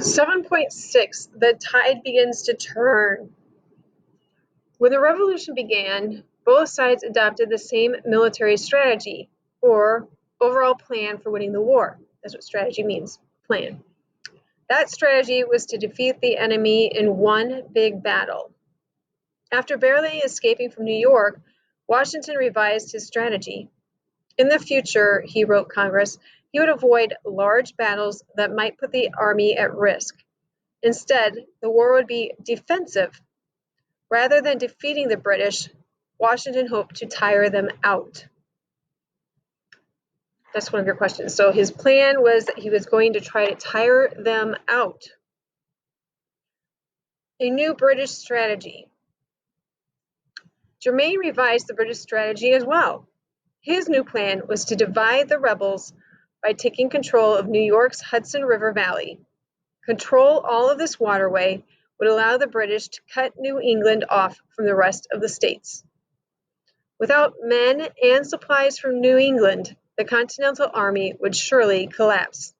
7.6 The tide begins to turn. When the revolution began, both sides adopted the same military strategy, or overall plan for winning the war. That's what strategy means, plan. That strategy was to defeat the enemy in one big battle. After barely escaping from New York, Washington revised his strategy. In the future, he wrote Congress, he would avoid large battles that might put the army at risk. Instead, the war would be defensive. Rather than defeating the British, Washington hoped to tire them out. That's one of your questions. So his plan was that he was going to try to tire them out. A new British strategy. Germain revised the British strategy as well. His new plan was to divide the rebels by taking control of New York's Hudson River Valley. Control all of this waterway would allow the British to cut New England off from the rest of the states. Without men and supplies from New England, the Continental Army would surely collapse.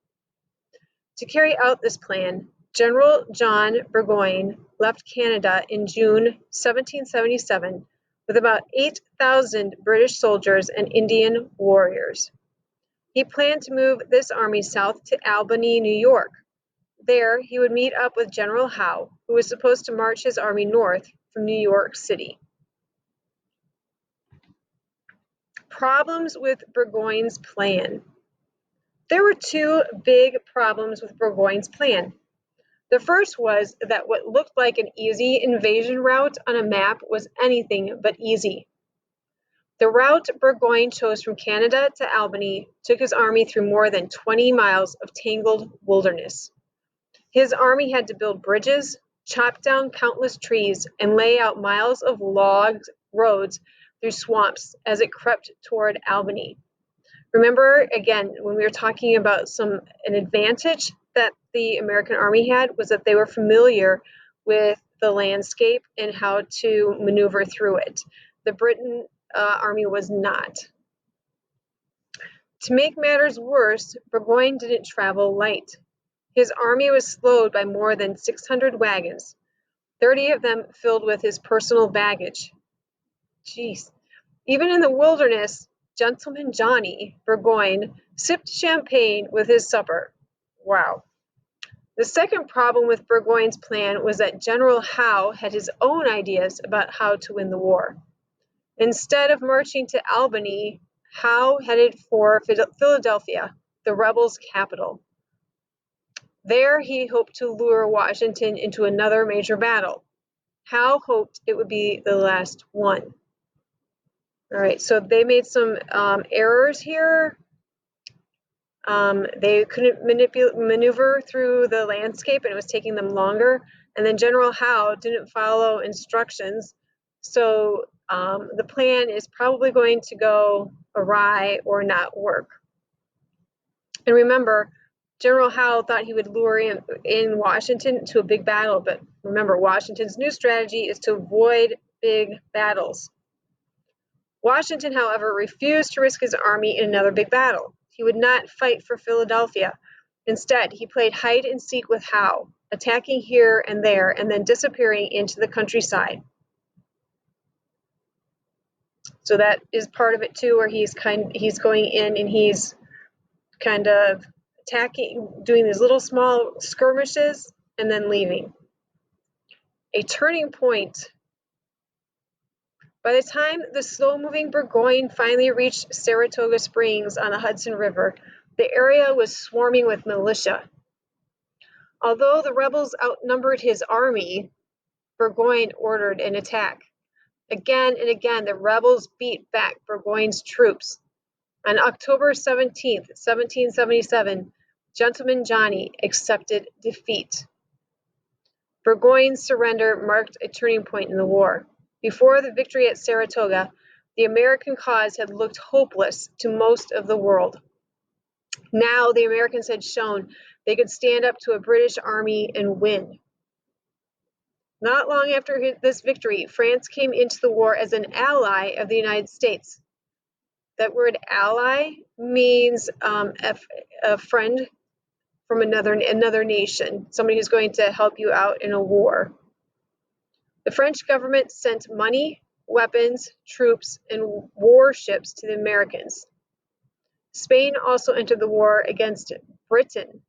To carry out this plan, General John Burgoyne left Canada in June 1777 with about 8,000 British soldiers and Indian warriors. He planned to move this army south to Albany, New York. There, he would meet up with General Howe, who was supposed to march his army north from New York City. Problems with Burgoyne's plan. There were two big problems with Burgoyne's plan. The first was that what looked like an easy invasion route on a map was anything but easy. The route Burgoyne chose from Canada to Albany took his army through more than 20 miles of tangled wilderness. His army had to build bridges, chop down countless trees, and lay out miles of log roads through swamps as it crept toward Albany. Remember, again, when we were talking about an advantage that the American army had was that they were familiar with the landscape and how to maneuver through it. The Britain army was not. To make matters worse, Burgoyne didn't travel light. His army was slowed by more than 600 wagons, 30 of them filled with his personal baggage. Jeez. Even in the wilderness, Gentleman Johnny Burgoyne sipped champagne with his supper. Wow. The second problem with Burgoyne's plan was that General Howe had his own ideas about how to win the war. Instead of marching to Albany, Howe headed for Philadelphia, the rebels' capital. There he hoped to lure Washington into another major battle. Howe hoped it would be the last one. All right, so they made some errors here. They couldn't maneuver through the landscape, and it was taking them longer. And then General Howe didn't follow instructions, so the plan is probably going to go awry or not work. And remember, General Howe thought he would lure in Washington to a big battle, but remember, Washington's new strategy is to avoid big battles. Washington, however, refused to risk his army in another big battle. He would not fight for Philadelphia. Instead, he played hide and seek with Howe, attacking here and there and then disappearing into the countryside. So that is part of it too, where he's going in and he's kind of attacking, doing these little small skirmishes and then leaving. A turning point. By the time the slow-moving Burgoyne finally reached Saratoga Springs on the Hudson River, the area was swarming with militia. Although the rebels outnumbered his army, Burgoyne ordered an attack. Again and again, the rebels beat back Burgoyne's troops. On October 17, 1777, Gentleman Johnny accepted defeat. Burgoyne's surrender marked a turning point in the war. Before the victory at Saratoga, the American cause had looked hopeless to most of the world. Now the Americans had shown they could stand up to a British army and win. Not long after this victory, France came into the war as an ally of the United States. That word ally means a friend from another nation, somebody who's going to help you out in a war. The French government sent money, weapons, troops, and warships to the Americans. Spain also entered the war against Britain.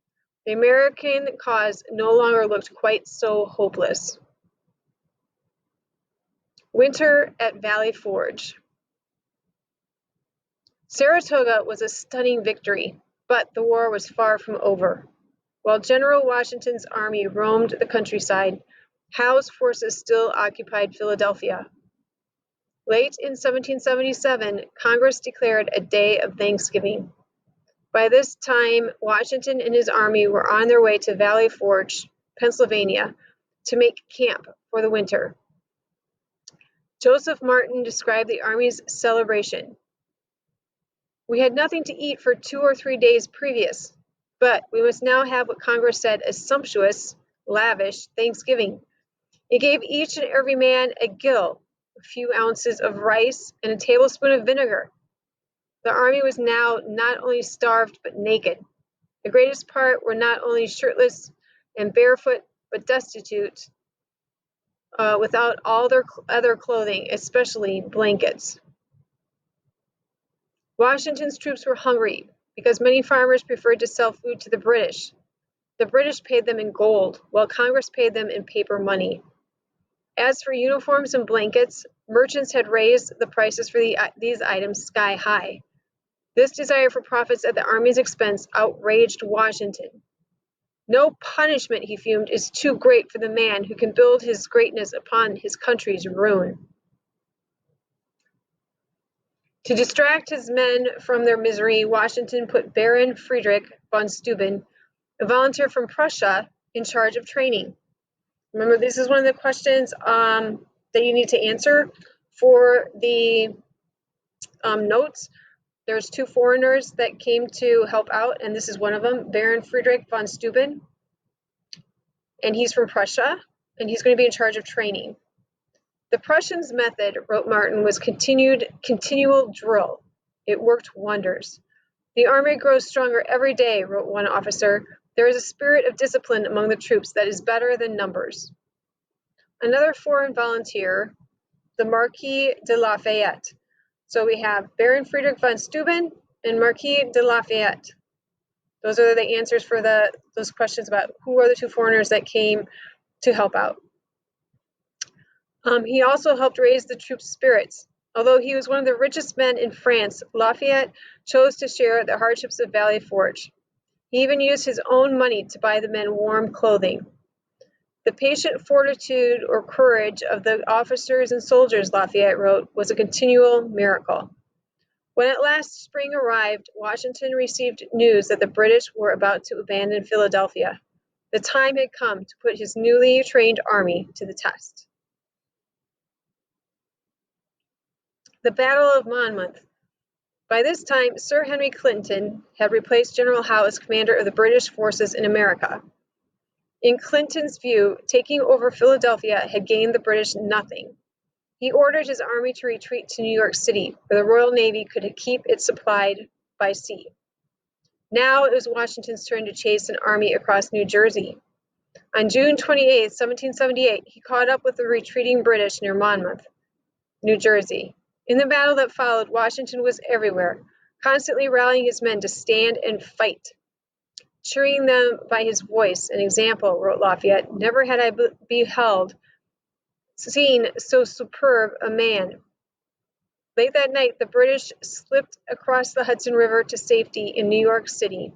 The American cause no longer looked quite so hopeless. Winter at Valley Forge. Saratoga was a stunning victory, but the war was far from over. While General Washington's army roamed the countryside, Howe's forces still occupied Philadelphia. Late in 1777, Congress declared a day of Thanksgiving. By this time, Washington and his army were on their way to Valley Forge, Pennsylvania, to make camp for the winter. Joseph Martin described the army's celebration. We had nothing to eat for 2 or 3 days previous, but we must now have what Congress said a sumptuous, lavish Thanksgiving. It gave each and every man a gill, a few ounces of rice, and a tablespoon of vinegar. The army was now not only starved but naked. The greatest part were not only shirtless and barefoot, but destitute, without all their other clothing, especially blankets. Washington's troops were hungry because many farmers preferred to sell food to the British. The British paid them in gold, while Congress paid them in paper money. As for uniforms and blankets, merchants had raised the prices for these items sky high. This desire for profits at the army's expense outraged Washington. No punishment, he fumed, is too great for the man who can build his greatness upon his country's ruin. To distract his men from their misery, Washington put Baron Friedrich von Steuben, a volunteer from Prussia, in charge of training. Remember, this is one of the questions that you need to answer for the notes. There's 2 foreigners that came to help out, and this is one of them, Baron Friedrich von Steuben. And he's from Prussia, and he's going to be in charge of training. The Prussians' method, wrote Martin, was continual drill. It worked wonders. The army grows stronger every day, wrote one officer. There is a spirit of discipline among the troops that is better than numbers. Another foreign volunteer, the Marquis de Lafayette. So we have Baron Friedrich von Steuben and Marquis de Lafayette. Those are the answers for those questions about who are the 2 foreigners that came to help out. He also helped raise the troops' spirits. Although he was one of the richest men in France, Lafayette chose to share the hardships of Valley Forge. He even used his own money to buy the men warm clothing. The patient fortitude or courage of the officers and soldiers, Lafayette wrote, was a continual miracle. When at last spring arrived, Washington received news that the British were about to abandon Philadelphia. The time had come to put his newly trained army to the test. The Battle of Monmouth. By this time, Sir Henry Clinton had replaced General Howe as commander of the British forces in America. In Clinton's view, taking over Philadelphia had gained the British nothing. He ordered his army to retreat to New York City, where the Royal Navy could keep it supplied by sea. Now it was Washington's turn to chase an army across New Jersey. On June 28, 1778, he caught up with the retreating British near Monmouth, New Jersey. In the battle that followed, Washington was everywhere, constantly rallying his men to stand and fight, cheering them by his voice and example, wrote Lafayette. Never had I seen so superb a man. Late that night, the British slipped across the Hudson River to safety in New York City.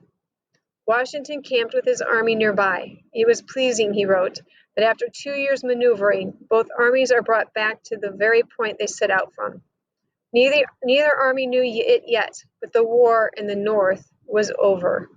Washington camped with his army nearby. It was pleasing, he wrote, that after 2 years maneuvering, both armies are brought back to the very point they set out from. Neither army knew it yet, but the war in the North was over.